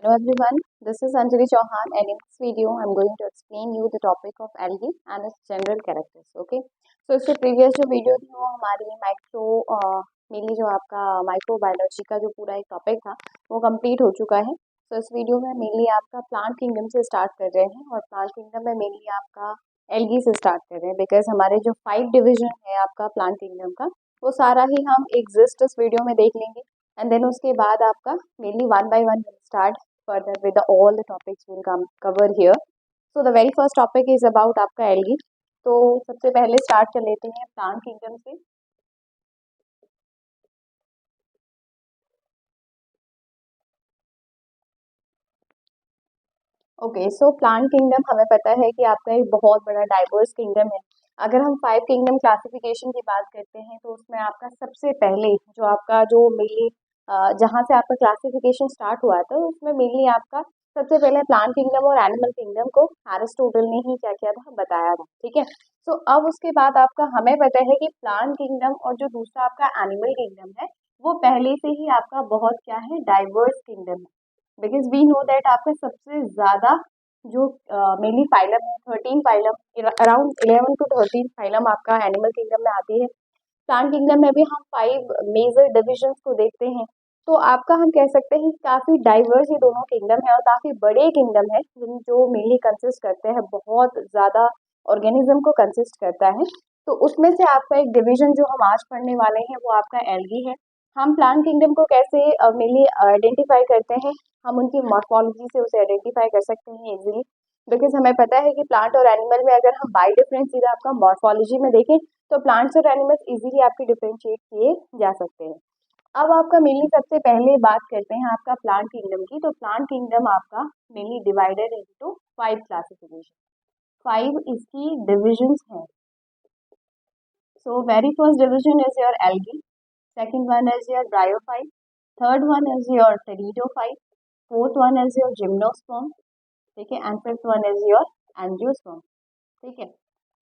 Hello everyone, this is Anjali Chauhan and in this video I'm going to explain you the topic of algae and its general characters. Okay, so इससे previous जो video थी वो हमारी mainly जो आपका microbiology का जो पूरा एक टॉपिक था वो कंप्लीट हो चुका है। तो इस वीडियो में मेनली आपका प्लांट किंगडम से स्टार्ट कर रहे हैं और प्लांट किंगडम में मेनली आपका एल्गी से स्टार्ट कर रहे हैं बिकॉज हमारे जो 5 डिविजन है आपका प्लांट किंगडम का वो सारा ही हम एग्जिस्ट इस वीडियो में देख लेंगे एंड देन उसके बाद आपका mainly one by one start further with all the topics we'll come cover here. So the very first topic is about आपका algae. तो सबसे पहले स्टार्ट कर लेते हैं प्लांट किंगडम से। ओके, सो प्लांट किंगडम हमें पता है कि आपका एक बहुत बड़ा डाइवर्स किंगडम है। अगर हम 5 किंगडम क्लासिफिकेशन की बात करते हैं तो उसमें आपका सबसे पहले जो आपका जो मेनली जहाँ से आपका क्लासिफिकेशन स्टार्ट हुआ था उसमें मेनली आपका सबसे पहले प्लांट किंगडम और एनिमल किंगडम को एरिस्टोटल ने ही क्या किया था, बताया था। ठीक है, तो अब उसके बाद आपका हमें पता है कि प्लांट किंगडम और जो दूसरा आपका एनिमल किंगडम है वो पहले से ही आपका बहुत क्या है, डाइवर्स किंगडम है। बिकॉज वी नो दैट आपका सबसे ज्यादा जो मेनली फाइलम है 13 फाइलम, अराउंड 11 टू 13 फाइलम आपका एनिमल किंगडम में आती है। प्लांट किंगडम में भी हम 5 मेजर डिविजन्स को देखते हैं। तो आपका हम कह सकते हैं कि काफी डाइवर्स ये दोनों किंगडम है और काफी बड़े किंगडम है जो मेनली कंसिस्ट करते हैं, बहुत ज्यादा ऑर्गेनिज्म को कंसिस्ट करता है। तो उसमें से आपका एक डिवीजन जो हम आज पढ़ने वाले हैं वो आपका एल्गी है। हम प्लांट किंगडम को कैसे मेनली आइडेंटिफाई करते हैं, हम उनकी मॉर्फोलॉजी से उसे आइडेंटिफाई कर सकते हैं इजीली। बिकॉज हमें पता है कि प्लांट और एनिमल में अगर हम बाई डिफरेंस सीधा आपका मॉर्फोलॉजी में देखें तो प्लांट्स और एनिमल्स इजीली आपके डिफरेंशिएट किए जा सकते हैं। अब आपका मेनली सबसे पहले बात करते हैं आपका प्लांट किंगडम की। तो प्लांट किंगडम आपका मेनली डिवाइडेड इनटू 5 क्लासिफिकेशन, 5 इसकी डिविजन्स हैं। So very first division is your algae, second one is your bryophyte, third one is your pteridophyte, fourth one is your gymnosperm, ठीक है, and fifth one is your angiosperm. ठीक है,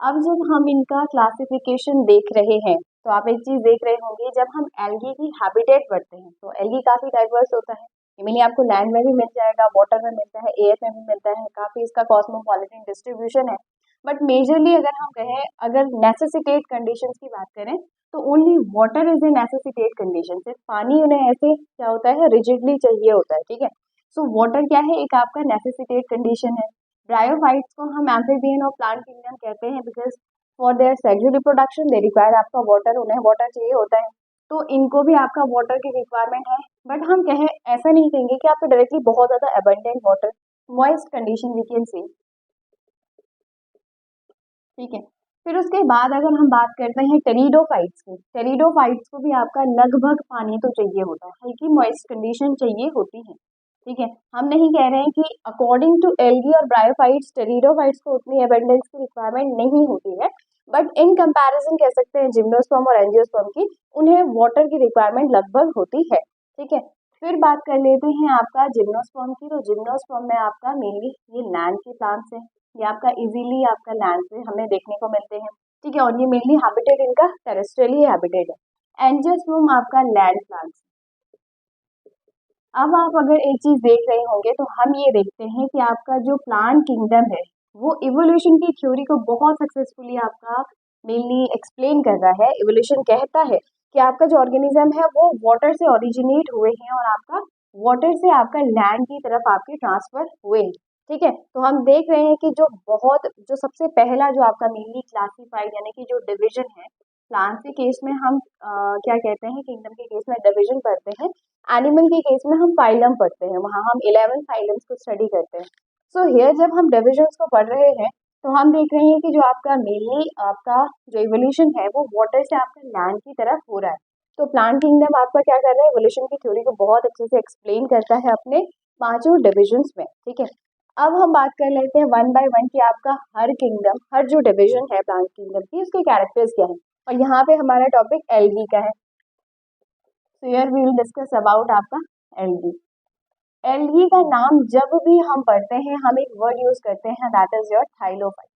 अब जब हम इनका क्लासिफिकेशन देख रहे हैं तो आप एक चीज देख रहे होंगे, जब हम एल्गी की हैबिटेट पढ़ते हैं तो एल्गी काफी डाइवर्स होता है। मीनिंग आपको लैंड में भी मिल जाएगा, वाटर में मिलता है, एयर में भी मिलता है, काफी इसका कॉस्मोपॉलिटन डिस्ट्रीब्यूशन है। बट मेजरली अगर हम कहें, अगर नेसेसिटेट कंडीशन की बात करें तो only water is a necessitate condition. सिर्फ पानी उन्हें ऐसे क्या होता है, रिजिडली चाहिए होता है। ठीक है, सो वाटर क्या है, एक आपका नेसेसिटेट कंडीशन है। ब्रायोफाइट्स को हम एम्फीबियन और प्लांट किंगडम कहते हैं because for their sexual reproduction they require आपका वाटर, उन्हें वाटर चाहिए होता है। तो इनको भी आपका वाटर की रिक्वायरमेंट है। बट हम कहें, ऐसा नहीं कहेंगे कि आपको डायरेक्टली बहुत ज्यादा abundant water, moist condition we can see. ठीक है, फिर उसके बाद अगर हम बात करते हैं टेरिडोफाइट्स की, टेरिडोफाइट्स को भी आपका लगभग पानी तो चाहिए होता है, हल्की मॉइस्ट कंडीशन चाहिए होती है। ठीक है, हम नहीं कह रहे हैं कि अकॉर्डिंग टू एल्गी और ब्रायोफाइट्स टेरिडोफाइट्स को उतनी एबंडेंस की रिक्वायरमेंट नहीं होती है। बट इन कंपैरिजन कह सकते हैं जिम्नोस्पर्म और एंजियोस्पर्म की, उन्हें वाटर की रिक्वायरमेंट लगभग होती है। ठीक है, फिर बात कर लेते हैं आपका जिम्नोस्पर्म की। तो जिम्नोस्पर्म में आपका मेनली ये लैंड के प्लांट्स हैं, ये आपका इजीली आपका लैंड पे हमें देखने को मिलते हैं। ठीक है, और ये मेनली हैबिटेट इनका टेरेस्ट्रियली हैबिटेट है। एंजियोस्पर्म आपका लैंड प्लांट्स। अब आप अगर एक चीज देख रहे होंगे तो हम ये देखते हैं कि आपका जो प्लांट किंगडम है वो इवोल्यूशन की थ्योरी को बहुत सक्सेसफुली आपका मेनली एक्सप्लेन कर रहा है। इवोल्यूशन कहता है कि आपका जो ऑर्गेनिज्म है वो वाटर से ओरिजिनेट हुए हैं और आपका वाटर से आपका लैंड की तरफ आपके ट्रांसफर हुए हैं। ठीक है, तो हम देख रहे हैं कि जो सबसे पहला जो आपका मेनली क्लासिफाइड यानी कि जो डिवीजन है, प्लांट के केस में हम क्या कहते हैं, किंगडम के केस में डिवीजन करते हैं, एनिमल के केस में हम फाइलम पढ़ते हैं, वहाँ हम 11 फाइलम्स को स्टडी करते हैं। सो हियर जब हम डिविजन्स को पढ़ रहे हैं तो हम देख रहे हैं कि जो आपका मेनली आपका जो इवोल्यूशन है वो वाटर से आपका लैंड की तरफ हो रहा है। तो प्लांट किंगडम आपका क्या कर रहा है, इवोल्यूशन की थ्योरी को बहुत अच्छे से एक्सप्लेन करता है अपने 5 डिविजन्स में। ठीक है, अब हम बात कर लेते हैं वन बाय वन कि आपका हर किंगडम, हर जो डिविजन है प्लांट किंगडम की, उसके कैरेक्टर्स क्या है। और यहाँ पे हमारा टॉपिक एल्गी का है। So here we will discuss about आपका एल्गी। एल्गी का नाम जब भी हम पढ़ते हैं हम एक वर्ड यूज करते हैं, दैट इज योर थाइलोफाइट।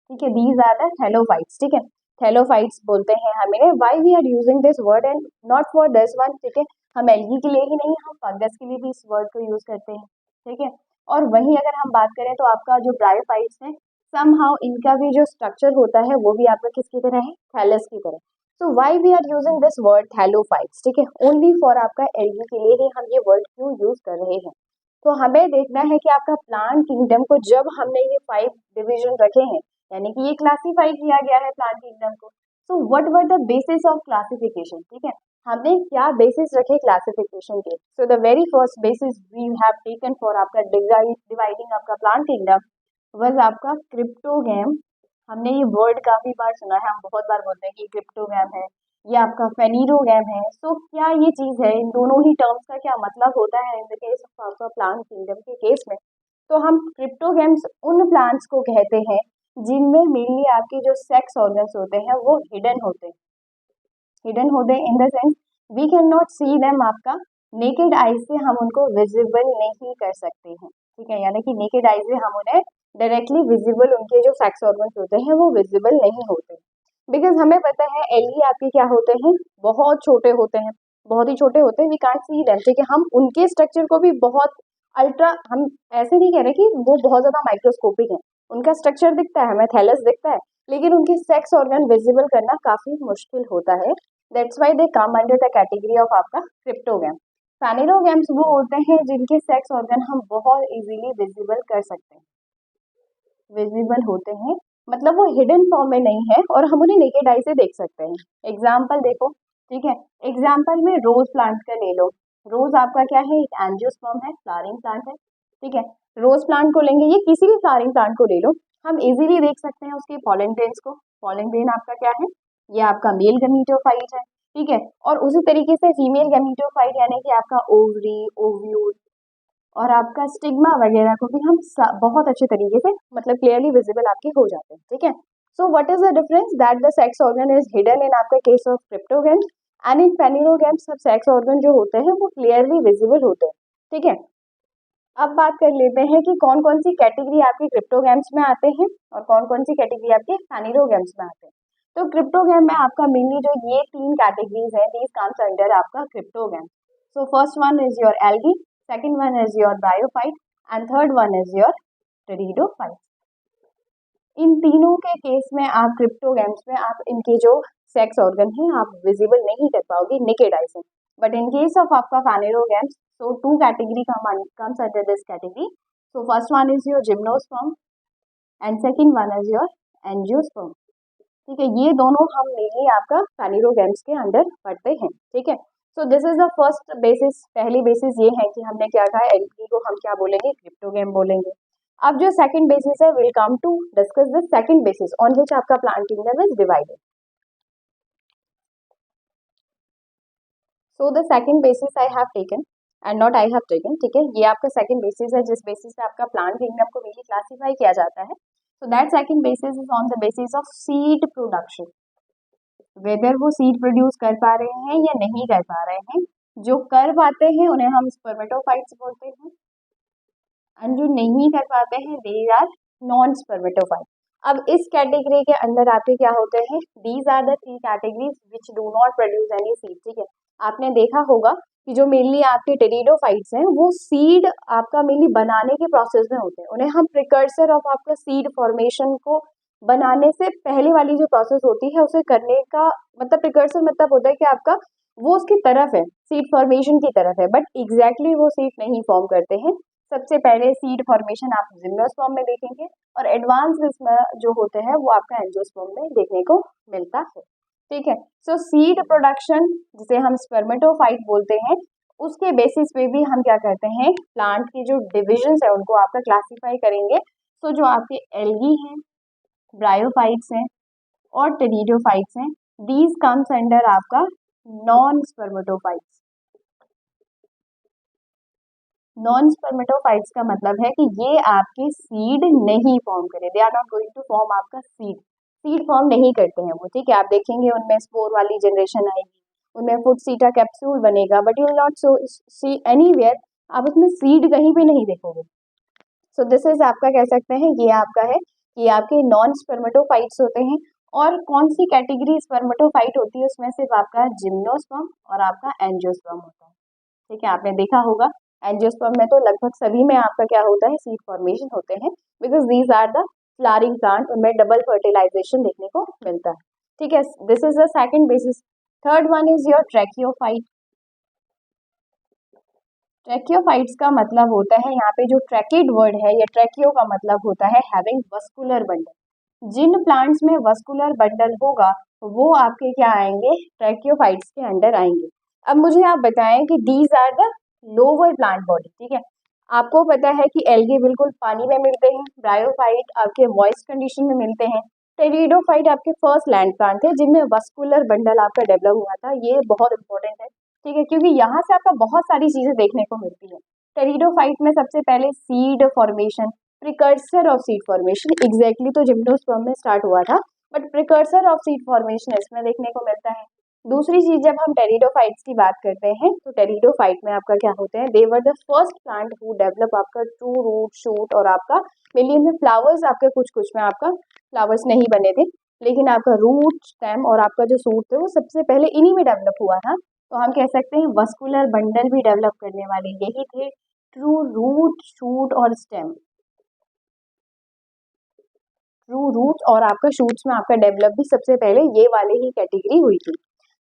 ठीक है, दीज आर द थाइलोफाइट्स। ठीक है, थैलोफाइट्स बोलते हैं हम इन्हें। Why we are using this word and not for this one, ठीक है। हम एल्गी के लिए ही नहीं, हम फंगस के लिए भी इस वर्ड को यूज करते हैं, ठीक है। और वहीं अगर हम बात करें तो आपका जो ब्रायोफाइट्स है, समहाउ इनका भी जो स्ट्रक्चर होता है वो भी आपका किसकी तरह है, थैलस की तरह। So why we are using this word thallophytes, ठीक है, ओनली फॉर आपका एल्गी के लिए ही हम ये वर्ड क्यों यूज कर रहे हैं। तो हमें देखना है कि आपका प्लांट किंगडम को जब हमने ये 5 डिवीजन रखे हैं, यानी कि ये क्लासीफाई किया गया है प्लांट किंगडम को, so what were the basis of classification, ठीक है, हमने क्या बेसिस रखे क्लासिफिकेशन के। So the very first basis we have taken for आपका डिवाइडिंग आपका प्लांट किंगडम वाज आपका क्रिप्टोगैम। हमने ये वर्ड काफी बार सुना है, हम बहुत बार बोलते हैं कि क्रिप्टोगैम है, ये आपका फेनिरोगैम है। सो क्या ये चीज है, इन दोनों ही टर्म्स का क्या मतलब होता है इन द केस ऑफ आपका प्लांट किंगडम के केस में। तो हम क्रिप्टोगैम्स उन प्लांट्स को कहते हैं जिनमें मेनली आपके जो सेक्स ऑर्गन्स होते हैं वो हिडन होते हैं। हिडन होते in the sense we can not see them, आपका नेकेड आई से हम उनको विजिबल नहीं कर सकते हैं, ठीक है, यानी कि नेकेड आई से हम उन्हें डायरेक्टली विजिबल, उनके जो सेक्स ऑर्गन्स होते हैं वो विजिबल नहीं होते। बिकॉज हमें पता है एल्गी आपके क्या होते हैं, बहुत छोटे होते हैं, बहुत ही छोटे होते हैं, वी कांट सी देम, ठीक है। हम उनके स्ट्रक्चर को भी बहुत अल्ट्रा, हम ऐसे नहीं कह रहे कि वो बहुत ज्यादा माइक्रोस्कोपिक है, उनका स्ट्रक्चर दिखता है, हमें थैलस दिखता है, लेकिन उनके सेक्स ऑर्गन विजिबल करना काफी मुश्किल होता है। That's why they come under the category of आपका क्रिप्टोगैम। फैनिरोगैम्स वो होते हैं जिनके सेक्स ऑर्गन हम बहुत इजीली विजिबल कर सकते हैं, विजिबल होते हैं, मतलब वो हिडन फॉर्म में नहीं है और हम उन्हें नेकेड आई से देख सकते हैं। एग्जाम्पल देखो, ठीक है, एग्जाम्पल में रोज प्लांट का ले लो। रोज आपका क्या है, एक एंजियोस्पर्म है, फ्लावरिंग प्लांट है, ठीक है। रोज प्लांट को लेंगे, ये किसी भी फ्लावरिंग प्लांट को ले लो, हम इजीली देख सकते हैं उसके पॉलन ग्रेन्स को। पॉलन ग्रेन आपका क्या है, ये आपका मेल गमीटोफाइट है, ठीक है। और उसी तरीके से फीमेल गमीटोफाइट यानी कि आपका ओवरी, ओव्यूल और आपका स्टिग्मा वगैरह को भी हम बहुत अच्छे तरीके से, मतलब क्लियरली विजिबल आपके हो जाते हैं, ठीक है। So what is the difference, that the sex organ is hidden in आपका case of cryptogams and in phanerogams सब सेक्स ऑर्गन जो होते हैं वो क्लियरली विजिबल होते हैं, ठीक है। अब बात कर लेते हैं कि कौन कौन सी कैटेगरी आपके क्रिप्टोगैम्स में आते हैं और कौन कौन सी कैटेगरी आपके फेनिरोगैम्स में आते हैं। तो क्रिप्टोगैम में आपका मेनली जो ये 3 कैटेगरीज है, दीज कम्स अंडर आपका cryptogam. So first one is your algae, second one is your bryophyte and third one is your pteridophyte। इन तीनों के केस में आप क्रिप्टोगैम्स में आप इनके जो सेक्स ऑर्गन हैं आप विजिबल नहीं कर पाओगे नेकेड आई से। बट इन केस ऑफ आपका फेनिरोगैम्स, so 2 category comes under this category। so first one is your gymnosperm and second one is your angiosperm, ठीक है। ये दोनों हम मेनली आपका फेनिरोगैम्स के अंडर पढ़ते हैं, ठीक है। So this is the first basis, पहली बेसिस ये है कि हमने क्या कहा, एल्गी को हम क्या बोलेंगे, क्रिप्टोगैम बोलेंगे। अब जो सेकंड बेसिस है, will come to discuss the second basis on which आपका plant kingdom is divided. So the second basis I have taken and not I have taken, ठीक है, ये आपका सेकंड बेसिस है जिस बेसिस पे आपका प्लांट किंगडम को मेनली क्लासीफाई किया जाता है। So that second basis is on the basis of seed production, whether वो सीड प्रोड्यूस कर पा रहे हैं या नहीं कर पा रहे हैं। जो कर पाते हैं उन्हें हम स्पर्मेटोफाइट्स बोलते हैं एंड जो नहीं कर पाते हैं दे आर नॉन स्पर्मेटोफाइट। अब इस कैटेगरी के अंदर आपके क्या होते हैं, these are the 3 categories which do not produce any seed, ठीक है। आपने देखा होगा कि जो मेनली आपके टेरिडोफाइट्स हैं वो सीड आपका मेनली बनाने के प्रोसेस में होते हैं, उन्हें हम प्रिकर्सर ऑफ आपका सीड फॉर्मेशन को बनाने से पहले वाली जो प्रोसेस होती है उसे करने का मतलब प्रिकर्सर मतलब होता है कि आपका वो उसकी तरफ है, सीड फॉर्मेशन की तरफ है, बट एग्जैक्टली वो सीड नहीं फॉर्म करते हैं। सबसे पहले सीड फॉर्मेशन आप जिम्नोस्पर्म में देखेंगे और एडवांस इसमें जो होते हैं वो आपका एंजियोस्पर्म में देखने को मिलता है, ठीक है। सो सीड प्रोडक्शन जिसे हम स्पर्मेटोफाइट बोलते हैं उसके बेसिस पे भी हम क्या करते हैं, प्लांट की जो डिविजन्स है उनको आपका क्लासीफाई करेंगे। सो जो आपके एल्गी हैं, ब्रायोफाइट्स हैं और टेरिडोफाइट्स हैं, दीज कम्स अंडर आपका नॉन स्पर्मेटोफाइट्स। नॉन स्पर्मेटोफाइट्स का मतलब है कि ये आपके सीड नहीं फॉर्म करे, they are not going to form आपका सीड, सीड फॉर्म नहीं करते हैं वो, ठीक है। आप देखेंगे उनमें स्पोर वाली जनरेशन आएगी, उनमें फुट सीटा कैप्सूल बनेगा, but you will not see anywhere, आप उसमें सीड कहीं भी नहीं देखोगे। सो दिस इज आपका कह सकते हैं ये आपका है कि आपके नॉन स्पर्मेटोफाइट्स होते हैं और कौन सी कैटेगरी स्पर्मेटोफाइट होती है, उसमें सिर्फ आपका जिम्नोस्पर्म और आपका एंजियोस्पर्म होता है। ठीक है, आपने देखा होगा एंजियोस्पर्म में तो लगभग सभी में आपका क्या होता है, सीड फॉर्मेशन होते हैं, because these are the flowering plant, उनमें डबल फर्टिलाइजेशन देखने को मिलता है। ठीक है, this is the second basis. Third one is your tracheophyte. Tracheophytes का मतलब होता है, यहाँ पे जो ट्रैकिड वर्ड है, या ट्रैकियो का मतलब होता है हैविंग वस्कुलर बंडल। जिन प्लांट्स में वस्कुलर बंडल होगा वो आपके क्या आएंगे, ट्रैकियोफाइट्स के अंडर आएंगे। अब मुझे आप बताएं कि these are the lower plant body. ठीक है, आपको पता है कि एल्गी बिल्कुल पानी में मिलते हैं, ब्रायोफाइट आपके मॉइस्ट कंडीशन में मिलते हैं, टेरिडोफाइट आपके फर्स्ट लैंड प्लांट थे जिनमें वस्कुलर बंडल आपका डेवलप हुआ था। ये बहुत इंपॉर्टेंट है। ठीक है, क्योंकि यहाँ से आपका बहुत सारी चीजें देखने को मिलती है। टेरिडोफाइट में सबसे पहले seed formation, precursor of seed formation, exactly तो जिम्नोस्पर्म में स्टार्ट हुआ था, but precursor of seed formation इसमें देखने को मिलता है। दूसरी चीज, जब हम टेरिडोफाइट्स की बात करते हैं तो टेरिडोफाइट में आपका क्या होते हैं, they were the first plant who develop आपका ट्रू रूट शूट, और आपका मिलियन में फ्लावर्स आपके कुछ कुछ में आपका फ्लावर्स नहीं बने थे, लेकिन आपका रूट स्टेम और आपका जो सूट थे वो सबसे पहले इन्हीं में डेवलप हुआ था। तो हम कह सकते हैं वस्कुलर बंडल भी डेवलप करने वाले यही थे, ट्रू रूट शूट और स्टेम। ट्रू रूट और आपका शूट्स में आपका डेवलप भी सबसे पहले ये वाले ही कैटेगरी हुई थी।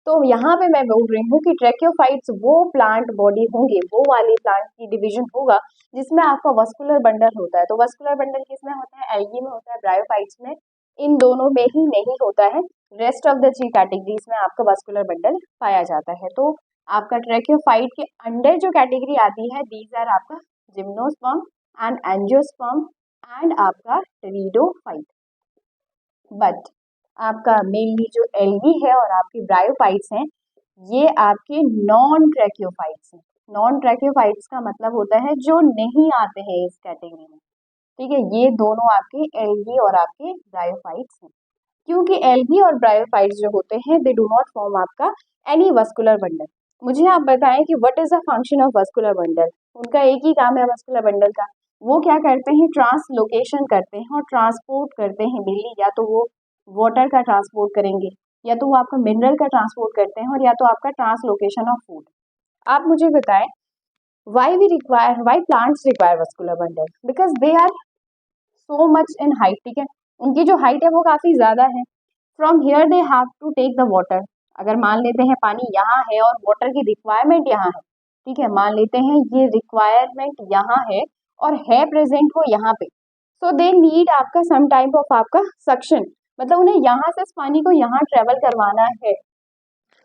तो यहाँ पे मैं बोल रही हूँ कि ट्रैकियोफाइट्स वो प्लांट बॉडी होंगे, वो वाली प्लांट की डिवीजन होगा जिसमें आपका वस्कुलर बंडल होता है। तो वस्कुलर बंडल किसमें होता है, एल्गी में होता है, ब्रायोफाइट्स में, इन दोनों में ही नहीं होता है। रेस्ट ऑफ द 3 कैटेगरीज में आपका वस्कुलर बंडल पाया जाता है। तो आपका ट्रैकियोफाइट के अंडर जो कैटेगरी आती है, दीज आर आपका जिम्नोस्पर्म एंड एंजियोस्पर्म एंड आपका टेरिडोफाइट। बट आपका मेनली जो एल्गी है और आपकी ब्रायोफाइट्स हैं, ये आपके नॉन ट्रैकियोफाइट्स हैं। नॉन ट्रैकियोफाइट्स का मतलब होता है जो नहीं आते हैं इस कैटेगरी में। ठीक है, ये दोनों आपके एल्गी और आपके ब्रायोफाइट्स हैं। क्योंकि एल्गी और ब्रायोफाइट्स जो होते हैं, दे डू नॉट फॉर्म आपका एनी वस्कुलर बंडल। मुझे आप बताएं कि what is the function of vascular bundle. उनका एक ही काम है वस्कुलर बंडल का, वो क्या करते हैं, ट्रांसलोकेशन करते हैं और ट्रांसपोर्ट करते हैं बिल्ली, या तो वो वाटर का ट्रांसपोर्ट करेंगे, या तो वो आपका मिनरल का ट्रांसपोर्ट करते हैं, और या तो आपका ट्रांसलोकेशन ऑफ फूड। आप मुझे बताएं why plants require vascular bundle, because they are so much in height। ठीक है, उनकी जो हाइट है वो काफी ज्यादा है। From here they have to take the water. अगर मान लेते हैं पानी यहाँ है और वाटर की रिक्वायरमेंट यहाँ है, ठीक है, मान लेते हैं ये रिक्वायरमेंट यहाँ है और है प्रेजेंट वो यहाँ पे, सो दे नीड आपका सम टाइप ऑफ आपका सक्शन, मतलब उन्हें यहाँ से इस पानी को यहाँ ट्रेवल करवाना है।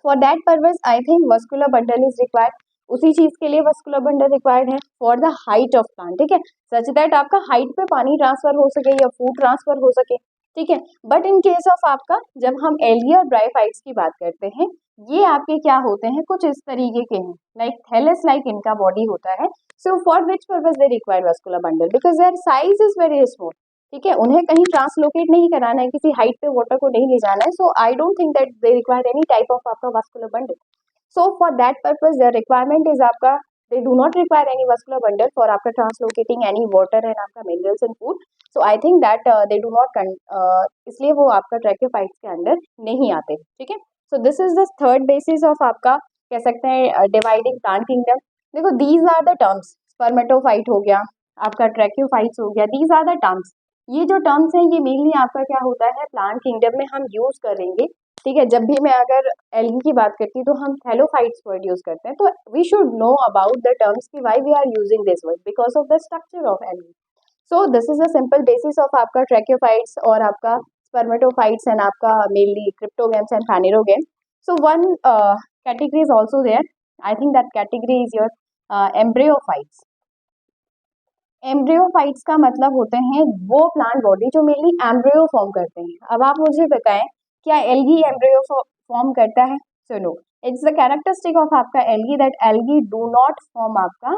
For that purpose I think vascular bundle is required. उसी चीज के लिए वस्कुलर बंडल रिक्वायर्ड है for the height of plant. ठीक है, सच दैट आपका हाइट पे पानी ट्रांसफर हो सके या फूड ट्रांसफर हो सके। ठीक है, बट इन केस ऑफ आपका, जब हम एल्गी और ब्रायोफाइट्स की बात करते हैं, ये आपके क्या होते हैं, कुछ इस तरीके के हैं, लाइक थैलस लाइक इनका बॉडी होता है। So for which purpose they require vascular bundle, because their size is very small. ठीक है, उन्हें कहीं ट्रांसलोकेट नहीं कराना है, किसी हाइट पे वाटर को नहीं ले जाना है, so I don't think that they require any type of आपका vascular bundle. So for that purpose the requirement is आपका, they do not require any vascular bundle for after translocating any water and आपका minerals and food। so I think that they do not इसलिए वो आपका ट्रैकियोफाइट्स के अंदर नहीं आते। ठीक है, so this is the third basis of आपका कह सकते हैं डिवाइडिंग प्लांट किंगडम। देखो these are the terms, spermatophyte हो गया, आपका ट्रैकियोफाइट्स हो गया, these are the terms। ये जो टर्म्स हैं ये मेनली आपका क्या होता है, प्लांट किंगडम में हम यूज करेंगे। ठीक है, जब भी मैं अगर एल्गी की बात करती हूँ तो हम थैलोफाइट्स वर्ड यूज करते हैं, तो we should know about the terms कि why we are using this word, because of the structure of algae. So this is a simple basis of आपका ट्रैकियोफाइट्स और आपका स्पर्मेटोफाइट्स एंड आपका mainly cryptogams and phanerogam. So one category is also there, I think that category is your embryophytes. Embryophytes का मतलब होते हैं वो plant body जो मेनली एम्ब्रियो फॉर्म करते हैं। अब आप मुझे बताएं क्या एल्गी एम्ब्रियो फॉर्म करता है? सुनो, इट्स द कैरेक्टरिस्टिक ऑफ आपका algae that algae do not form आपका,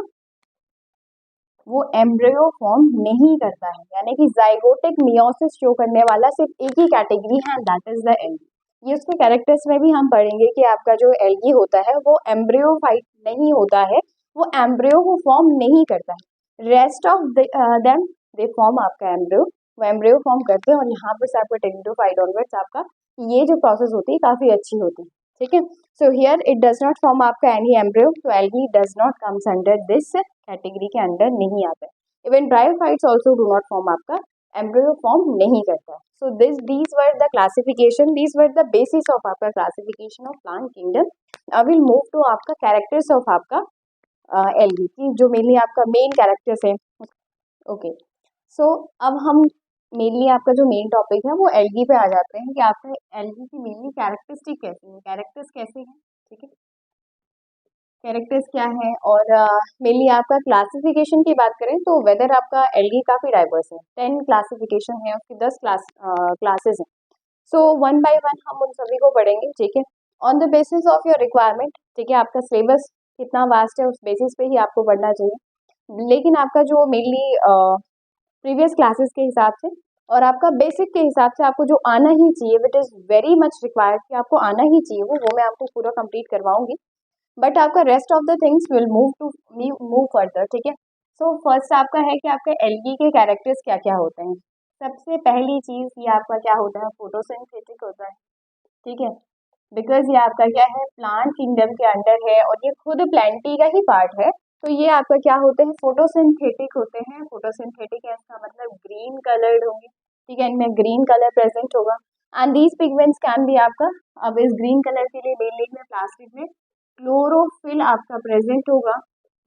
वो एम्ब्रियो फॉर्म नहीं करता है, यानी कि जाइगोटिक मियोसिस शो करने वाला सिर्फ एक ही कैटेगरी है, दैट इज द एल्गी। ये उसके कैरेक्टर्स में भी हम पढ़ेंगे कि आपका जो एल्गी होता है वो एम्ब्रियोफाइट नहीं होता है, वो एम्ब्रियो को फॉर्म नहीं करता है। Rest of them they form आपका एम्ब्रियो। वो एम्ब्रियो फॉर्म करते हैं और यहाँ पर से आपका टेरिडोफाइट ऑनवर्ड्स आपका ये जो प्रोसेस होती है काफ़ी अच्छी होती है, ठीक है। So here it does not form आपका एनी एम्ब्रियो, तो algae does not comes under this category के अंडर नहीं आता है। Even bryophytes also do not form आपका एम्ब्रियो फॉर्म नहीं करता है। So these were the classification, these were the basis of आपका classification of plant kingdom. I will move to आपका कैरेक्टर्स ऑफ आपका एल्गी की, जो मेनली आपका मेन कैरेक्टर्स है। ओके, सो अब हम मेनली आपका जो मेन टॉपिक है वो एल्गी पे आ जाते हैं कि आपका एल्गी की मेनली कैरेक्टरिस्टिक कैसी है, कैरेक्टर्स कैसे हैं, ठीक है, कैरेक्टर्स क्या हैं। और मेनली आपका क्लासिफिकेशन की बात करें तो वेदर आपका एल्गी काफ़ी डाइवर्स है, 10 क्लासिफिकेशन है, उसकी 10 क्लासेस हैं। सो वन बाय वन हम उन सभी को पढ़ेंगे, ठीक है, on the basis of your requirement, ठीक है। आपका सिलेबस कितना वास्ट है उस बेसिस पे ही आपको पढ़ना चाहिए, लेकिन आपका जो मेनली प्रीवियस क्लासेस के हिसाब से और आपका बेसिक के हिसाब से आपको जो आना ही चाहिए, विट इज़ वेरी मच रिक्वायर्ड कि आपको आना ही चाहिए, वो मैं आपको पूरा कंप्लीट करवाऊंगी। बट आपका rest of the things will move further, ठीक है। सो फर्स्ट आपका है कि आपके एल्गी के कैरेक्टर्स क्या क्या होते हैं। सबसे पहली चीज़ ये आपका क्या होता है, फोटोसिंथेटिक होता है, ठीक है, बिकॉज ये आपका क्या है, प्लांट किंगडम के अंडर है और ये खुद प्लांटी का ही पार्ट है। तो ये आपका क्या होते हैं, फोटोसिंथेटिक होते हैं। फोटोसिंथेटिक है इसका मतलब ग्रीन कलर्ड होंगे, ठीक है, इनमें ग्रीन कलर प्रेजेंट होगा एंड दीज पिगमेंट्स कैन भी आपका, अब इस ग्रीन कलर के लिए मेनली में प्लास्टिक में क्लोरोफिल आपका प्रेजेंट होगा।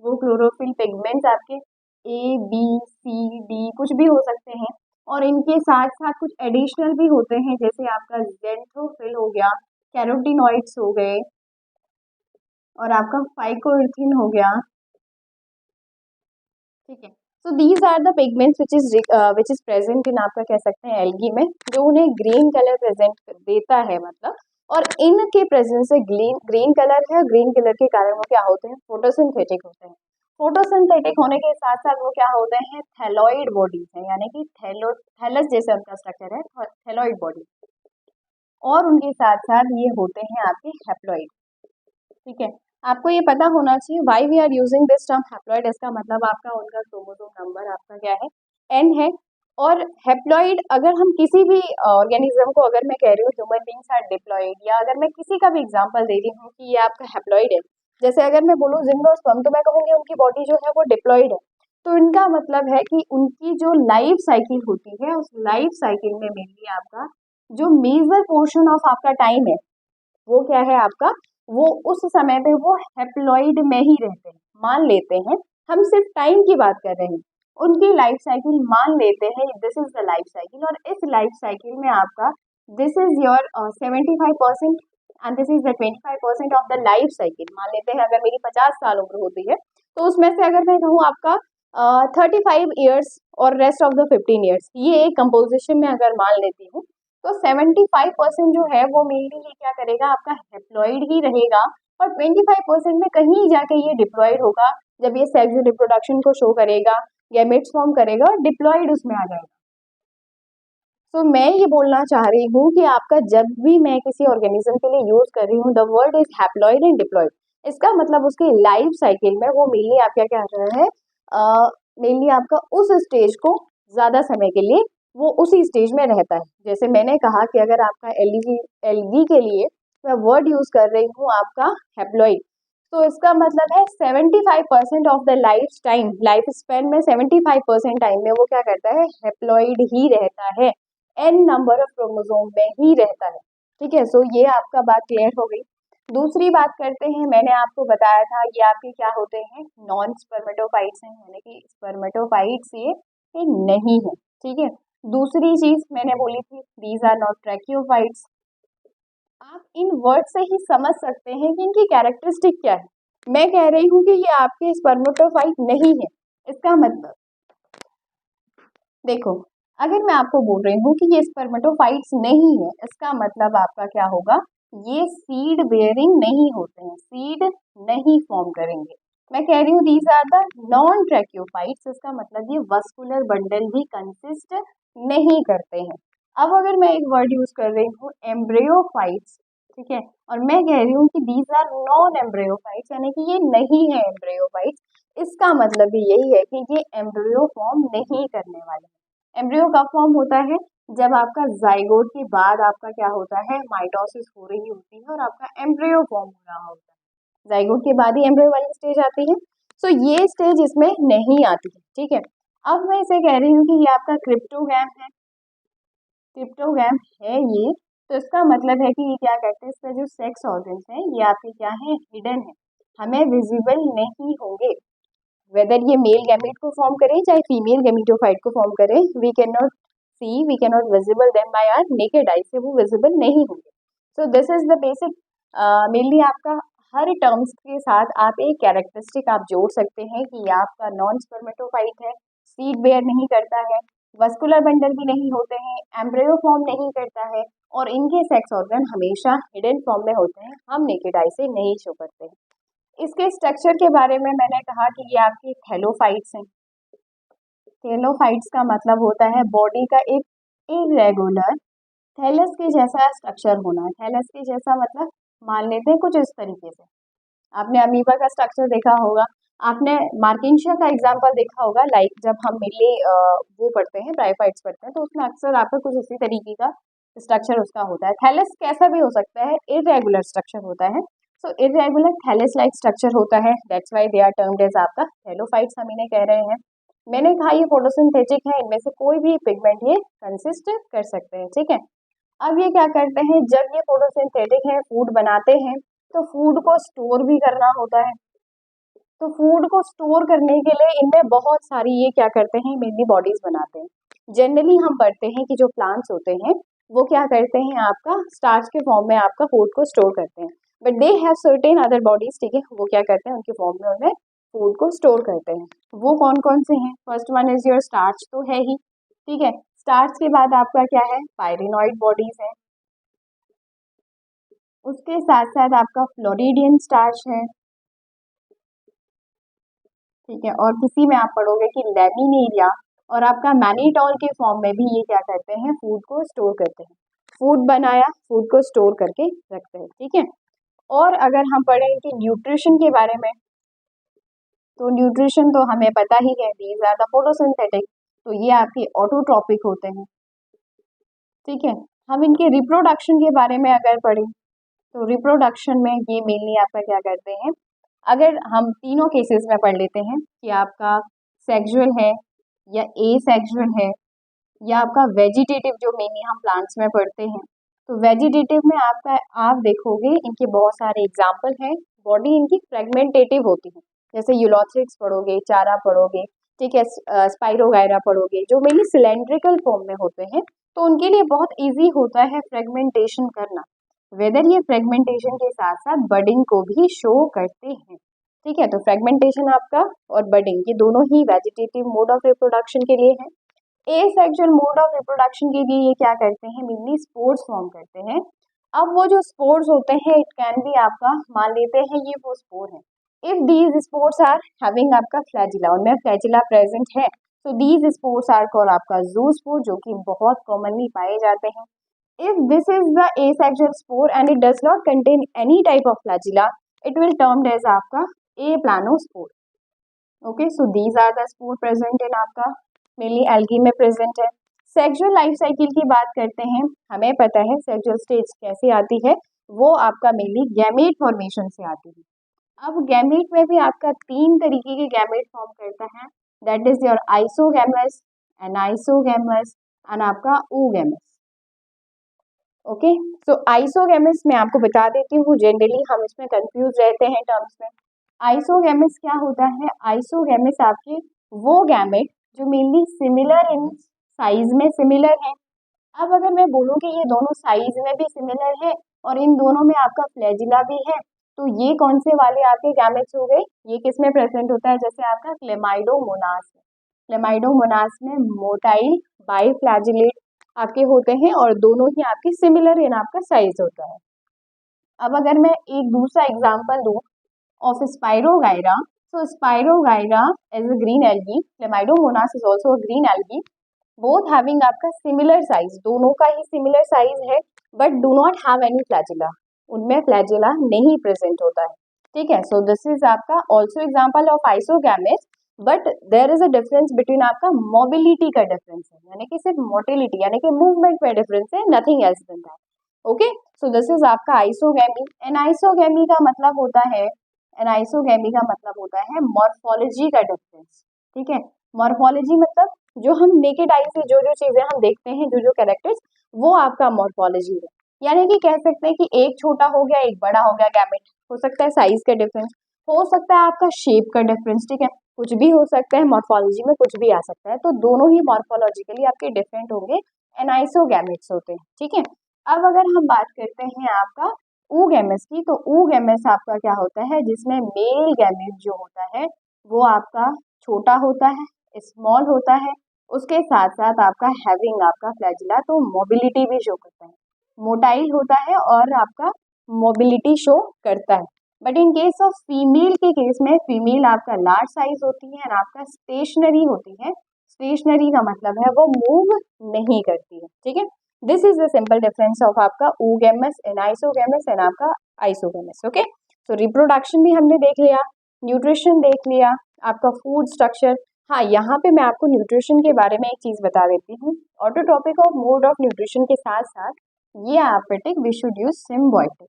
वो क्लोरोफिल पिगमेंट्स आपके A B C D कुछ भी हो सकते हैं और इनके साथ साथ कुछ एडिशनल भी होते हैं, जैसे आपका जेंथ्रोफिल हो गया, कैरोटिनॉइड्स हो गए और आपका फाइकोइथिन हो गया, ठीक है। So these are the pigments which is present in आपका कह सकते हैं एल्गी में, जो उन्हें ग्रीन कलर प्रेजेंट देता है मतलब। और इनके प्रेजेंस से ग्रीन कलर है, ग्रीन कलर के कारण वो क्या होते हैं, फोटोसिंथेटिक होते हैं। फोटोसिंथेटिक होने के साथ साथ वो क्या होते हैं, थैलॉइड बॉडीज है, यानी कि थैलस जैसे उनका स्ट्रक्चर है, थैलॉइड बॉडी। और उनके साथ साथ ये होते हैं आपके हैप्लॉइड, ठीक है। आपको ये पता होना चाहिए why we are using this term haploid, इसका मतलब आपका उनका क्रोमोसोम नंबर आपका क्या है, एन है। और हैप्लॉइड अगर हम किसी भी ऑर्गेनिज्म को, अगर मैं कह रही हूँ ह्यूमन बींग्स आर डिप्लॉइड, या अगर मैं किसी का भी एग्जांपल दे रही हूँ कि ये आपका हैप्लॉइड है, जैसे अगर मैं बोलूँ जिम्नोस्पर्म, तो मैं कहूँगी उनकी बॉडी जो है वो डिप्लॉइड है। तो इनका मतलब है कि उनकी जो लाइफ साइकिल होती है, उस लाइफ साइकिल में मेनली आपका जो मेजर पोर्शन ऑफ आपका टाइम है वो क्या है आपका, वो उस समय पे वो हैप्लॉइड में ही रहते हैं, मान लेते हैं, हम सिर्फ टाइम की बात कर रहे हैं, उनकी लाइफ साइकिल मान लेते हैं, this is the life cycle. और इस लाइफ साइकिल में आपका this is your 75% and this is the 25% of the life cycle. मान लेते हैं अगर मेरी 50 साल उम्र होती है, तो उसमें से अगर मैं कहूँ आपका 35 ईयर्स और रेस्ट ऑफ द 15 ईयर्स, ये एक कंपोजिशन में अगर मान लेती हूँ, तो 75% जो है वो मेनली ये क्या करेगा, आपका हैप्लॉइड ही रहेगा। और 25% में कहीं जाके ये डिप्लॉइड होगा, जब ये सेक्स रिप्रोडक्शन को शो करेगा, गैमेट्स फॉर्म करेगा और डिप्लॉइड उसमें आ जाएगा। तो मैं ये बोलना चाह रही हूँ कि आपका जब भी मैं किसी ऑर्गेनिज्म के लिए यूज कर रही हूँ the word is haploid and diploid, इसका मतलब उसकी लाइफ साइकिल में वो मेनली आप क्या कह रहे हैं, मेनली आपका उस स्टेज को ज्यादा समय के लिए वो उसी स्टेज में रहता है। जैसे मैंने कहा कि अगर आपका एलगी के लिए मैं वर्ड यूज कर रही हूँ आपका हैप्लॉइड, तो इसका मतलब है 75% ऑफ द लाइफ स्पेन में 75% टाइम में वो क्या करता है, हैप्लॉइड ही रहता है, एन नंबर ऑफ क्रोमोसोम में ही रहता है, ठीक है। सो ये आपका बात क्लियर हो गई। दूसरी बात करते हैं, मैंने आपको बताया था ये आपके क्या होते हैं, नॉन स्पर्मेटोफाइट्स हैं, यानी कि स्पर्मेटोफाइट्स ये नहीं है, ठीक है। दूसरी चीज मैंने बोली थी, दीज आर नॉट ट्रैकियोफाइट्स। आप इन वर्ड से ही समझ सकते हैं कि इनकी कैरेक्टरिस्टिक क्या है। मैं कह रही हूँ कि ये आपके स्पर्मेटोफाइट नहीं है, इसका मतलब देखो, अगर मैं आपको बोल रही हूँ कि ये स्पर्मेटोफाइट्स नहीं है, इसका मतलब आपका क्या होगा, ये सीड बेयरिंग नहीं होते हैं, सीड नहीं फॉर्म करेंगे। मैं कह रही हूँ दीज आर द नॉन ट्रैकियोफाइट्स, इसका मतलब ये वस्कुलर बंडल भी कंसिस्ट नहीं करते हैं। अब अगर मैं एक वर्ड यूज कर रही हूँ एम्ब्रियोफाइट्स, ठीक है, और मैं कह रही हूँ कि दीज आर नॉन एम्ब्रियोफाइट्स, यानी कि ये नहीं है एम्ब्रियोफाइट्स, इसका मतलब भी यही है कि ये एम्ब्रियो फॉर्म नहीं करने वाले। एम्ब्रियो कब फॉर्म होता है? जब आपका जाइगोट के बाद आपका क्या होता है, माइटोसिस हो रही होती है और आपका एम्ब्रियो फॉर्म हो रहा होता है। जाइगोट के बाद ही एम्ब्रियो वाली स्टेज आती है। सो ये स्टेज इसमें नहीं आती है, ठीक है। अब मैं इसे कह रही हूँ कि ये आपका क्रिप्टोगैम है, क्रिप्टोगैम है ये, तो इसका मतलब है कि ये क्या करते हैं, इसका जो सेक्स ऑर्गन्स हैं ये आपके क्या है, हिडन है, हमें विजिबल नहीं होंगे। वेदर ये मेल गैमेट को फॉर्म करे चाहे फीमेल गैमेटोफाइट को फॉर्म करे, we can not see, we can not visible them by our naked eye, से वो विजिबल नहीं होंगे। So this is the basic, mainly आपका हर टर्म्स के साथ आप एक कैरेक्टरिस्टिक आप जोड़ सकते हैं कि ये आपका नॉन स्पर्मेटोफाइट है, सीड बेयर नहीं करता है, वस्कुलर बंडल भी नहीं होते हैं, एम्ब्रियो फॉर्म नहीं करता है, और इनके सेक्स ऑर्गन हमेशा हिडन फॉर्म में होते हैं, हम नेकेड आई से नहीं शो करते हैं। इसके स्ट्रक्चर के बारे में मैंने कहा कि ये आपकी थैलोफाइट्स हैं। थैलोफाइट्स का मतलब होता है बॉडी का एक इरेगुलर थैलस के जैसा स्ट्रक्चर होना है। थैलस के जैसा मतलब मान लेते हैं कुछ इस तरीके से, आपने अमीबा का स्ट्रक्चर देखा होगा, आपने मार्किंशिया का एग्जाम्पल देखा होगा, लाइक जब हम मिले वो पढ़ते हैं, ब्रायोफाइट्स पढ़ते हैं, तो उसमें अक्सर आपका कुछ इसी तरीके का स्ट्रक्चर उसका होता है। थैलस कैसा भी हो सकता है, इरेगुलर स्ट्रक्चर होता है। So irregular thallus like structure होता है, that's why they are termed as आपका थैलोफाइट्स, हम इन्हें कह रहे हैं। मैंने कहा ये फोटोसिंथेटिक है, इनमें से कोई भी पिगमेंट ये कंसिस्ट कर सकते हैं, ठीक है। अब ये क्या करते हैं, जब ये फोटोसिंथेटिक है, फूड बनाते हैं, तो फूड को स्टोर भी करना होता है। तो फूड को स्टोर करने के लिए इनमें बहुत सारी ये क्या करते हैं, मेनली बॉडीज बनाते हैं। जनरली हम पढ़ते हैं कि जो प्लांट्स होते हैं वो क्या करते हैं, आपका स्टार्च के फॉर्म में आपका फूड को स्टोर करते हैं, but they have certain other bodies, ठीक है, वो क्या करते हैं, उनके फॉर्म में उन्हें फूड को स्टोर करते हैं। वो कौन कौन से हैं? First one is your starch, तो है ही, ठीक है। स्टार्च के बाद आपका क्या है, पायरिनॉइड बॉडीज है, उसके साथ साथ आपका फ्लोरिडियन स्टार्च है, ठीक है, और किसी में आप पढ़ोगे कि लैमिनेरिया और आपका मैनिटॉल के फॉर्म में भी ये क्या करते हैं, फूड को स्टोर करते हैं। फूड बनाया, फूड को स्टोर करके रखते हैं, ठीक है। और अगर हम पढ़ें कि न्यूट्रिशन के बारे में, तो न्यूट्रिशन तो हमें पता ही है, दीज आर द फोटोसिंथेटिक, तो ये आपके ऑटोट्रॉपिक होते हैं, ठीक है। हम इनके रिप्रोडक्शन के बारे में अगर पढ़ें, तो रिप्रोडक्शन में ये मेनली आपका क्या करते हैं, अगर हम तीनों केसेस में पढ़ लेते हैं कि आपका सेक्सुअल है या ए सेक्सुअल है या आपका वेजिटेटिव, जो मेनली हम प्लांट्स में पढ़ते हैं, तो वेजिटेटिव में आपका आप देखोगे इनके बहुत सारे एग्जाम्पल हैं, बॉडी इनकी फ्रेगमेंटेटिव होती है, जैसे यूलोथ्रिक्स पढ़ोगे, चारा पढ़ोगे, ठीक है, स्पाइरोगायरा पढ़ोगे, जो मेनली सिलेंड्रिकल फॉर्म में होते हैं, तो उनके लिए बहुत ईजी होता है फ्रेगमेंटेशन करना। वेदर ये फ्रेगमेंटेशन के साथ साथ बडिंग को भी शो करते हैं, ठीक है। तो फ्रेगमेंटेशन आपका और बडिंग ये दोनों ही वेजिटेटिव मोड ऑफ रिप्रोडक्शन के लिए है। एसेक्सुअल मोड ऑफ रिप्रोडक्शन के लिए ये क्या करते हैं, मेनली स्पोर्स फॉर्म करते हैं। अब वो जो स्पोर्स होते हैं, इट कैन बी आपका, मान लेते हैं ये वो स्पोर है, if these spores are having आपका फ्लैजिला, उनमें फ्लैजिला प्रेजेंट है, तो दीज स्पोर्स आर कॉल्ड आपका ज़ूस्पोर, जो कि बहुत कॉमनली पाए जाते हैं। If this is the asexual spore and it does not contain any type of flagella, it will termed as आपका aplanospore. Okay, so these are the spore present in आपका mainly algae में present है। Sexual life cycle की बात करते हैं, हमें पता है सेक्सुअल स्टेज कैसे आती है, वो आपका मेनली गैमेट फॉर्मेशन से आती है। अब गैमेट में भी आपका तीन तरीके के गैमेट फॉर्म करता है, that is your isogamous, anisogamous and आपका oogamous। ओके, सो आइसोगैमस मैं आपको बता देती हूँ, जनरली हम इसमें कंफ्यूज रहते हैं टर्म्स में। आइसोगैमस क्या होता है, आइसोगैमस आपके वो गैमेट जो मेनली सिमिलर इन साइज में सिमिलर है। अब अगर मैं बोलूँ कि ये दोनों साइज में भी सिमिलर है और इन दोनों में आपका फ्लैजिला भी है, तो ये कौन से वाले आपके गैमेट्स हो गए, ये किस में प्रेजेंट होता है, जैसे आपका क्लेमाइडोमोनास में, क्लेमाइडोमोनास में मोटाइल बाइफ्लैजिलेट आपके होते हैं और दोनों ही आपके सिमिलर इन आपका साइज होता है। अब अगर मैं एक दूसरा एग्जांपल दूं of spirogyra, so spirogyra is a green algae, chlamydomonas is also a green algae, both having आपका सिमिलर साइज, दोनों का ही सिमिलर साइज है, but do not have any flagella, उनमें फ्लैजिला नहीं प्रेजेंट होता है, ठीक है। सो दिस इज आपका also example of isogametes, but there is a difference between आपका मोबिलिटी का डिफरेंस है, यानी कि सिर्फ मोटिलिटी यानी कि मूवमेंट में डिफरेंस है, nothing else than that. Okay, so this is आपका आइसोगेमी। एनाइसोगेमी का मतलब होता है, एनाइसोगेमी का मतलब होता है मॉर्फोलॉजी का डिफरेंस। ठीक है, मॉर्फोलॉजी मतलब जो हम नेकेड आई से जो जो चीजें हम देखते हैं, जो जो कैरेक्टर्स, वो आपका मॉर्फोलॉजी है। यानी कि कह सकते हैं कि एक छोटा हो गया, एक बड़ा हो गया गैमेट, हो सकता है साइज का डिफरेंस, हो सकता है आपका शेप का डिफरेंस। ठीक है, कुछ भी हो सकता है, मॉर्फोलॉजी में कुछ भी आ सकता है, तो दोनों ही मॉर्फोलॉजिकली आपके डिफरेंट होंगे, एनाइसोगैमेट्स होते हैं। ठीक है, अब अगर हम बात करते हैं आपका oogamous की, तो oogamous आपका क्या होता है, जिसमें मेल गैमेट जो होता है वो आपका छोटा होता है, स्मॉल होता है, उसके साथ साथ आपका हैविंग आपका फ्लैजिला, तो मोबिलिटी भी शो करता है, मोटाइल होता है और आपका मोबिलिटी शो करता है। But in case of female के केस में, फीमेल आपका लार्ज साइज होती है और आपका स्टेशनरी होती है। स्टेशनरी का मतलब है वो मूव नहीं करती है। ठीक है, this is the simple difference of आपका oogamous, एनाइसोगैमस एंड आपका आइसोगैमस। ओके, तो रिप्रोडक्शन भी हमने देख लिया, न्यूट्रिशन देख लिया, आपका फूड स्ट्रक्चर। हाँ, यहाँ पे मैं आपको न्यूट्रिशन के बारे में एक चीज बता देती हूँ। ऑटोट्रॉपिक और मोड ऑफ न्यूट्रिशन के साथ साथ ये एपिटिक वी शुड यूज सिम्बायोटिक।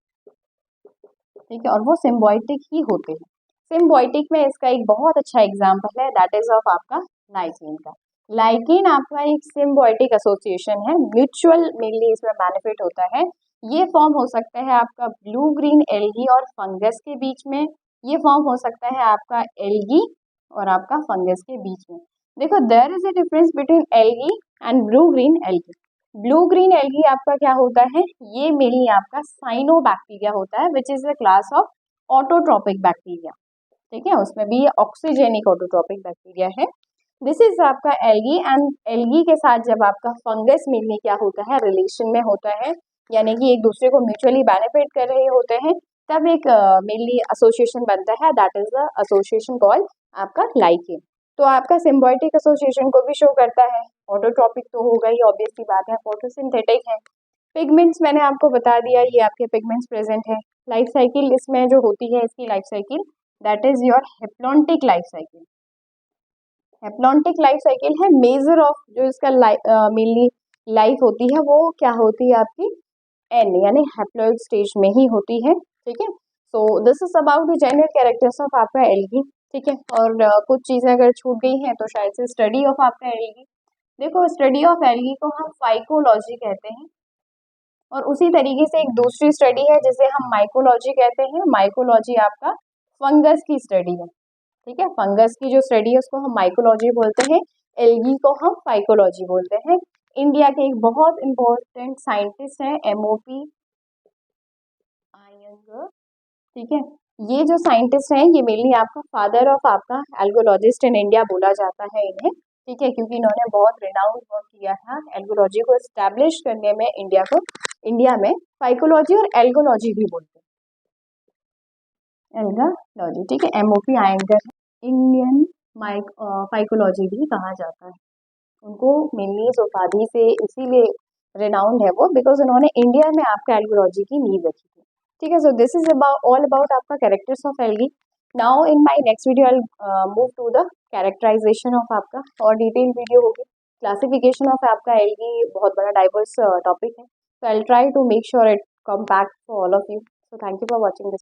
ठीक है, और वो सिम्बायोटिक ही होते हैं। सिम्बायोटिक में इसका एक बहुत अच्छा एग्जांपल है, दैट इज ऑफ आपका लाइकेन का। लाइकेन आपका एक सिम्बायोटिक एसोसिएशन है, म्यूचुअल मेनली इसमें बेनिफिट होता है। ये फॉर्म हो सकता है आपका ब्लू ग्रीन एल्गी और फंगस के बीच में, ये फॉर्म हो सकता है आपका एल्गी और आपका फंगस के बीच में। देखो, there is a difference between algae and blue green algae. Blue green algae आपका क्या होता है, ये मेनली आपका साइनोबैक्टीरिया होता है, which is a class of autotrophic bacteria. ठीक है, उसमें भी ऑक्सीजेनिक ऑटोट्रॉपिक बैक्टीरिया है। दिस इज आपका एल्गी, एंड एल्गी के साथ जब आपका फंगस मेनली क्या होता है, रिलेशन में होता है, यानी कि एक दूसरे को म्यूचुअली बेनिफिट कर रहे होते हैं, तब एक मेनली एसोसिएशन बनता है, that is the association called आपका लाइकेन। तो आपका सिम्बायोटिक एसोसिएशन को भी शो करता है। ऑटोट्रॉपिक तो होगा ही, ऑब्वियस सी बात है, फोटोसिंथेटिक है। पिगमेंट्स मैंने आपको बता दिया, ये आपके पिगमेंट्स प्रेजेंट है। लाइफ साइकिल इसमें जो होती है, इसकी life cycle, that is your haplontic life cycle. Haplontic life cycle है मेजर ऑफ जो इसका मेनली लाइफ होती है, वो क्या होती है आपकी एन, यानी हैप्लॉइड स्टेज में ही होती है। ठीक है, so this is about the general characters of आपका एल्गी। ठीक है, और कुछ चीजें अगर छूट गई हैं तो शायद से स्टडी ऑफ आपका एल्गी। देखो, स्टडी ऑफ एल्गी को हम फाइकोलॉजी कहते हैं, और उसी तरीके से एक दूसरी स्टडी है जिसे हम माइकोलॉजी कहते हैं। माइकोलॉजी आपका फंगस की स्टडी है। ठीक है, फंगस की जो स्टडी है उसको हम माइकोलॉजी बोलते हैं, एल्गी को हम फाइकोलॉजी बोलते हैं। इंडिया के एक बहुत इंपॉर्टेंट साइंटिस्ट हैं, एमओपी आयंगर। ठीक है, ये जो साइंटिस्ट हैं, ये मेनली आपका फादर ऑफ आपका एल्गोलॉजिस्ट इन इंडिया बोला जाता है इन्हें। ठीक है, क्योंकि इन्होंने बहुत रिनाउंड वर्क किया था एल्गोलॉजी को एस्टैब्लिश करने में, इंडिया में फाइकोलॉजी और एल्गोलॉजी भी बोलते हैं, एल्गोलॉजी। ठीक है, एमओपी आयंगर इंडियन फाइकोलॉजी भी कहा जाता है उनको, मेनली इस उपाधि से इसीलिए रिनाउंड है वो, बिकॉज उन्होंने इंडिया में आपका एल्गोलॉजी की नींव रखी थी। ठीक है, so this is about all about आपका characters of algae. Now in my next video I move to the characterization of आपका, और डिटेल वीडियो होगी। क्लासिफिकेशन ऑफ आपका एल्गी बहुत बड़ा डाइवर्स टॉपिक है, so I'll try to make sure it compact for all of you. So thank you for watching this.